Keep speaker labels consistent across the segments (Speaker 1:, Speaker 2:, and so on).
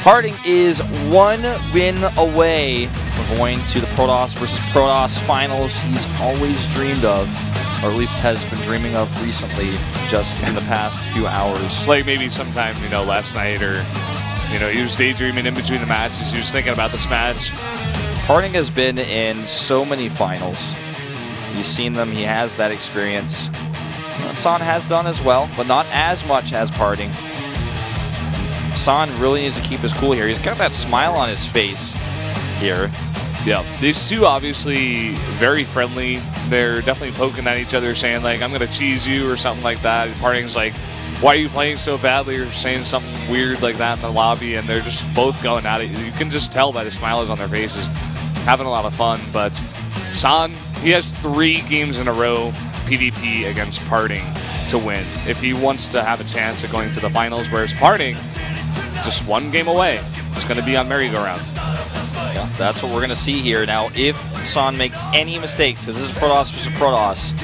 Speaker 1: Harding is 1 win away from going to the Protoss versus Protoss finals he's always dreamed of, or at least has been dreaming of recently, just in the past few hours.
Speaker 2: Like maybe sometime, you know, last night, or, you know, he was daydreaming in between the matches. He was thinking about this match.
Speaker 1: Harding has been in so many finals. He's seen them. He has that experience. San has done as well, but not as much as Harding. San really needs to keep his cool here. He's got that smile on his face here.
Speaker 2: Yeah, these two obviously very friendly. They're definitely poking at each other, saying like, "I'm gonna cheese you" or something like that. Harding's like, "Why are you playing so badly?" or saying something weird like that in the lobby, and they're just both going at it. You can just tell by the smiles on their faces, having a lot of fun. But San, he has 3 games in a row PvP against Harding to win if he wants to have a chance at going to the finals, whereas Harding, just 1 game away. It's going to be on merry-go-round.
Speaker 1: Yeah, that's what we're going to see here. Now, if San makes any mistakes, because this is Protoss versus Protoss,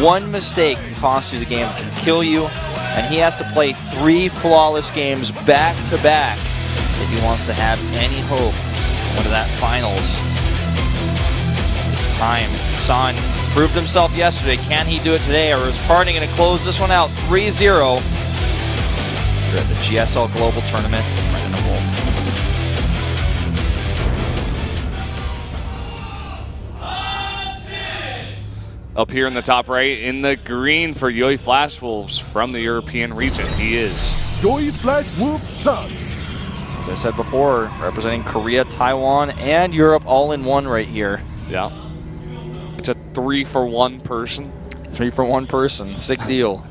Speaker 1: 1 mistake can cost you the game, can kill you, and he has to play 3 flawless games back-to-back if he wants to have any hope going to that finals. It's time. San proved himself yesterday. Can he do it today, or is Harding going to close this one out 3-0? Here at the GSL Global Tournament, Brendan and Wolf.
Speaker 2: Up here in the top right, in the green for Yoi Flash Wolves from the European region, he is
Speaker 3: Yoi Flash Wolf San.
Speaker 1: As I said before, representing Korea, Taiwan, and Europe all in one right here.
Speaker 2: Yeah. It's a 3 for 1 person.
Speaker 1: 3 for 1 person. Sick deal.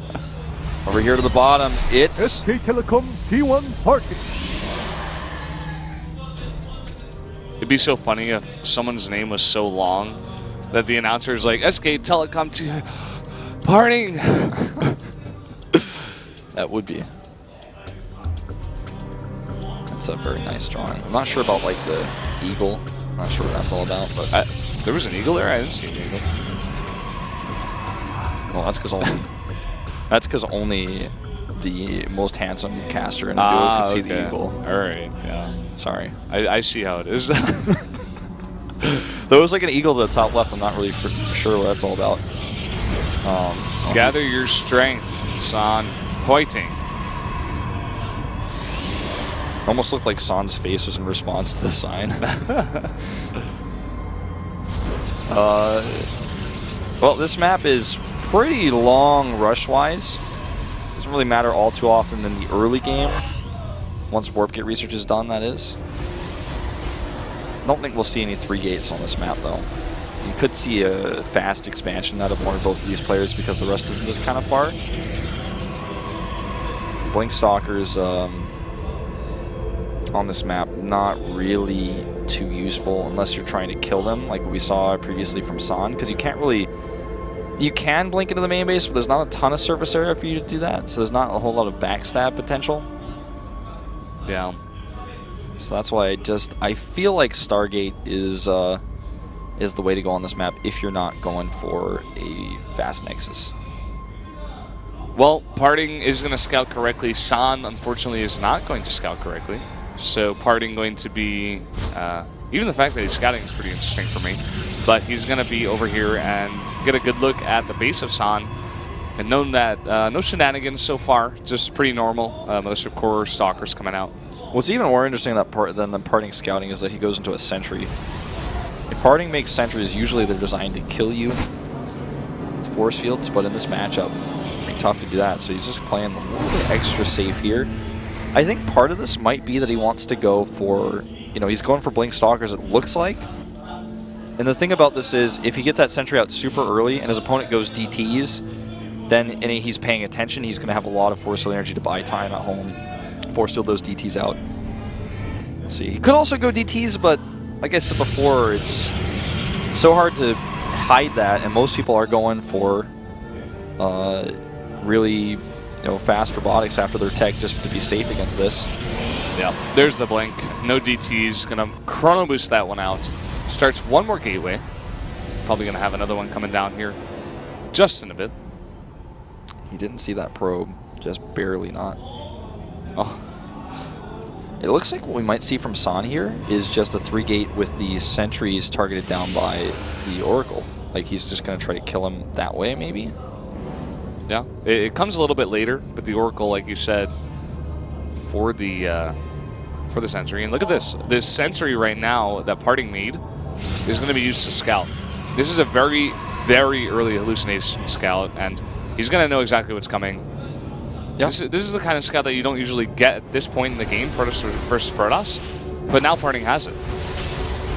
Speaker 1: Over here to the bottom, it's
Speaker 3: SK Telecom T1 Party.
Speaker 2: It'd be so funny if someone's name was so long that the announcer's like, SK Telecom T Harding.
Speaker 1: That would be. That's a very nice drawing. I'm not sure about like the eagle. I'm not sure what that's all about, but
Speaker 2: there was an eagle there? I didn't see an eagle.
Speaker 1: Well, that's because only the most handsome caster in the duo can see the eagle.
Speaker 2: All right, yeah.
Speaker 1: Sorry.
Speaker 2: I see how it is.
Speaker 1: There was like an eagle at the top left. I'm not really sure what that's all about.
Speaker 2: Gather your strength, San. Pointing.
Speaker 1: Almost looked like San's face was in response to the sign. Well, this map is pretty long rush-wise. Doesn't really matter all too often in the early game. Once warp gate research is done, that is. I don't think we'll see any 3 gates on this map, though. You could see a fast expansion out of one or both of these players because the rest isn't just kind of far. Blink Stalkers on this map, not really too useful unless you're trying to kill them, like we saw previously from San, because you can't really... You can blink into the main base, but there's not a ton of surface area for you to do that, so there's not a whole lot of backstab potential.
Speaker 2: Yeah.
Speaker 1: So that's why I feel like Stargate is the way to go on this map if you're not going for a fast Nexus.
Speaker 2: Well, Harding is going to scout correctly. San, unfortunately, is not going to scout correctly. So Harding going to be... even the fact that he's scouting is pretty interesting for me. But he's going to be over here and get a good look at the base of San. And known that no shenanigans so far, just pretty normal. Mothership Core Stalkers coming out.
Speaker 1: What's even more interesting than the Harding scouting is that he goes into a sentry. If Harding makes sentries, usually they're designed to kill you with force fields, but in this matchup, it's tough to do that. So he's just playing a little bit extra safe here. I think part of this might be that he wants to go for, he's going for Blink Stalkers, it looks like. And the thing about this is, if he gets that sentry out super early and his opponent goes DTs, then and he's paying attention, he's going to have a lot of force field energy to buy time at home. Force field those DTs out. Let's see. He could also go DTs, but like I said before, it's so hard to hide that, and most people are going for really fast robotics after their tech just to be safe against this.
Speaker 2: Yeah, there's the blink. No DTs. Gonna chrono boost that one out. Starts one more gateway. Probably gonna have another one coming down here just in a bit.
Speaker 1: He didn't see that probe, just barely not.
Speaker 2: Oh.
Speaker 1: It looks like what we might see from San here is just a 3-gate with the sentries targeted down by the Oracle. Like he's just going to try to kill him that way, maybe?
Speaker 2: Yeah, it comes a little bit later, but the Oracle, like you said, for the sentry. And look at this. This sentry right now that Parting made is going to be used to scout. This is a very, very early hallucination scout, and he's going to know exactly what's coming. Yeah. This is the kind of scout that you don't usually get at this point in the game, Protoss versus Protoss, but now Parting has it.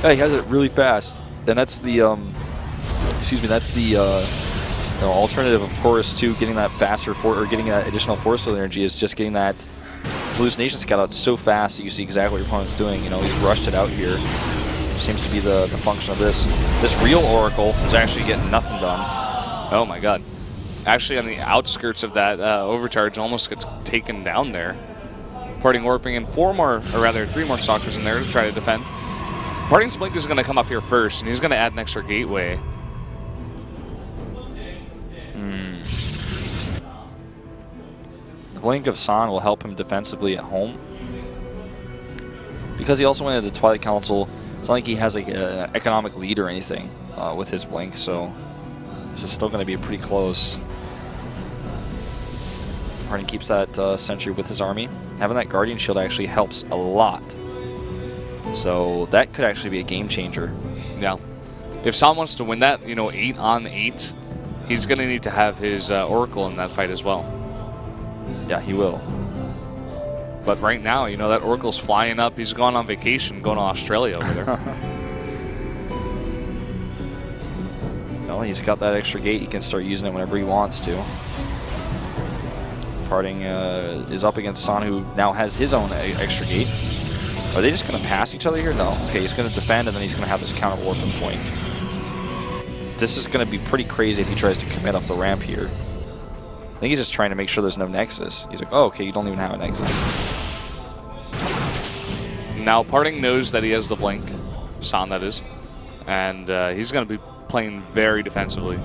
Speaker 1: Yeah, he has it really fast, and that's the that's the alternative, of course, to getting that faster or getting that additional force field energy is just getting that hallucination scout out so fast that you see exactly what your opponent's doing. You know, he's rushed it out here. Seems to be the function of this. This real Oracle is actually getting nothing done.
Speaker 2: Oh my god. Actually, on the outskirts of that overcharge, almost gets taken down there. Parting warping in 3 more stalkers in there to try to defend. Parting's blink is going to come up here first, and he's going to add an extra gateway.
Speaker 1: The blink of San will help him defensively at home. Because he also went into Twilight Council, it's not like he has like an economic lead or anything with his blink, so this is still going to be pretty close. Parting keeps that sentry with his army. Having that Guardian Shield actually helps a lot. So that could actually be a game changer.
Speaker 2: Yeah. If San wants to win that, you know, 8 on 8, he's going to need to have his Oracle in that fight as well.
Speaker 1: Yeah, he will.
Speaker 2: But right now, you know, that Oracle's flying up. He's gone on vacation, going to Australia over there.
Speaker 1: Well, he's got that extra gate. He can start using it whenever he wants to. Parting is up against San, who now has his own extra gate. Are they just going to pass each other here? No. Okay, he's going to defend, and then he's going to have this counter warping point. This is going to be pretty crazy if he tries to commit up the ramp here. I think he's just trying to make sure there's no Nexus. He's like, oh, okay, you don't even have a Nexus.
Speaker 2: Now, Parting knows that he has the blink, San that is, and he's going to be playing very defensively.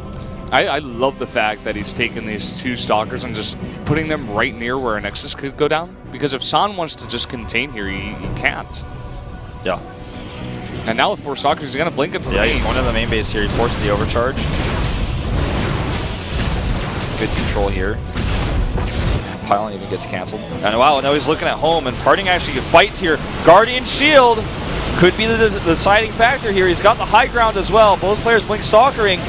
Speaker 2: I love the fact that he's taken these 2 stalkers and just putting them right near where a Nexus could go down. Because if San wants to just contain here, he can't.
Speaker 1: Yeah.
Speaker 2: And now with 4 stalkers, he's going to blink into the main.
Speaker 1: He's going to the main base here. He forces the overcharge. Good control here. Pylon even gets canceled. And wow, now he's looking at home, and Parting actually fights here. Guardian Shield could be the deciding factor here. He's got the high ground as well. Both players blink stalkering.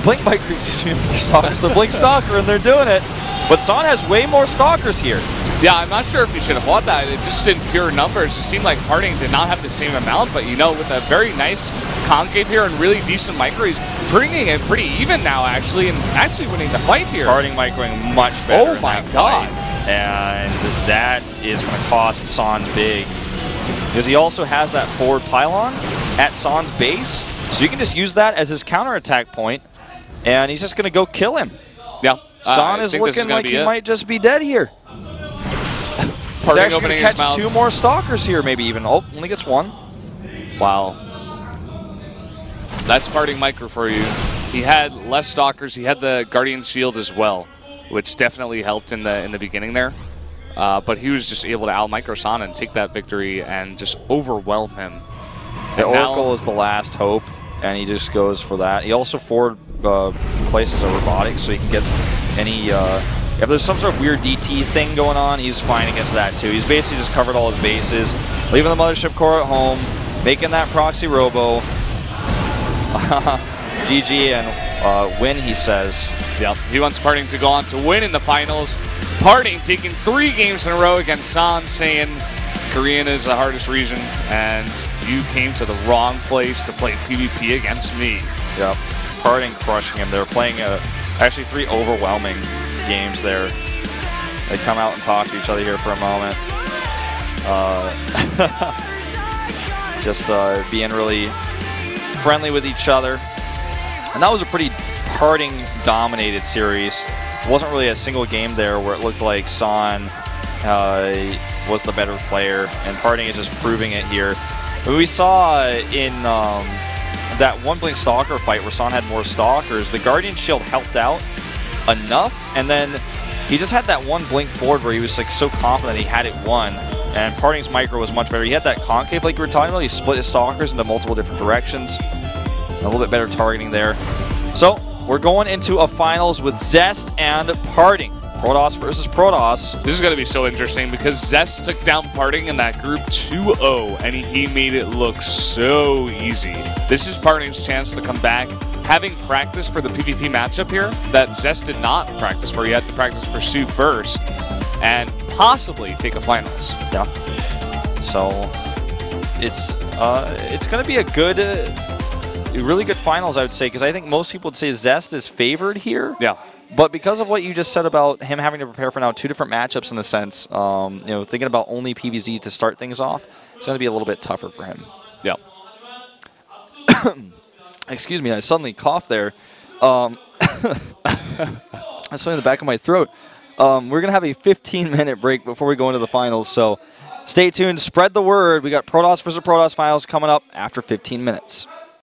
Speaker 1: Blink Mike excuse me, stalkers. They're blink stalker, and they're doing it. But San has way more stalkers here.
Speaker 2: Yeah, I'm not sure if he should have bought that. It just in pure numbers, it seemed like Parting did not have the same amount, but you know, with a very nice concave here and really decent micro, he's bringing it pretty even now, actually, and actually winning the fight here.
Speaker 1: Parting microing much better.
Speaker 2: Oh my god.
Speaker 1: And that is going to cost San big. Because he also has that forward pylon at San's base, so you can just use that as his counterattack point, and he's just going to go kill him.
Speaker 2: Yeah.
Speaker 1: San is looking like he might just be dead here. He's actually going to catch 2 more stalkers here, maybe even. Oh, only gets 1.
Speaker 2: Wow. That's Parting micro for you. He had less stalkers. He had the Guardian Shield as well, which definitely helped in the beginning there. But he was just able to out-micro San and take that victory and just overwhelm him.
Speaker 1: The Oracle is the last hope, and he just goes for that. He also forward places a robotics, so he can get any... if there's some sort of weird DT thing going on, he's fine against that too. He's basically just covered all his bases, leaving the Mothership Core at home, making that proxy robo. GG and win, he says.
Speaker 2: Yep, he wants Parting to go on to win in the finals. Parting taking 3 games in a row against San, saying Korean is the hardest region, and you came to the wrong place to play PvP against me.
Speaker 1: Yep, Parting crushing him. They're playing actually 3 overwhelming games there. They come out and talk to each other here for a moment. Just being really friendly with each other. And that was a pretty Parting-dominated series. It wasn't really a single game there where it looked like San was the better player, and Parting is just proving it here. But we saw in that one Blink Stalker fight where San had more Stalkers, the Guardian Shield helped out enough, and then he just had that one blink forward where he was like so confident he had it won, And Parting's micro was much better. He had that concave like you were talking about. He split his stalkers into multiple different directions. A little bit better targeting there. So we're going into a finals with Zest and Parting. Protoss versus Protoss.
Speaker 2: This is going to be so interesting because Zest took down Parting in that group 2-0, and he made it look so easy. This is Parting's chance to come back, having practice for the PvP matchup here that Zest did not practice for. He had to practice for Sue first, and possibly take a finals.
Speaker 1: Yeah. So it's going to be a good, really good finals, I would say, because I think most people would say Zest is favored here.
Speaker 2: Yeah.
Speaker 1: But because of what you just said about him having to prepare for now 2 different matchups in a sense, you know, thinking about only PvZ to start things off, it's going to be a little bit tougher for him.
Speaker 2: Yeah.
Speaker 1: Excuse me, I suddenly coughed there. That's something in the back of my throat. We're going to have a 15-minute break before we go into the finals, so stay tuned, spread the word. We got Protoss versus Protoss finals coming up after 15 minutes.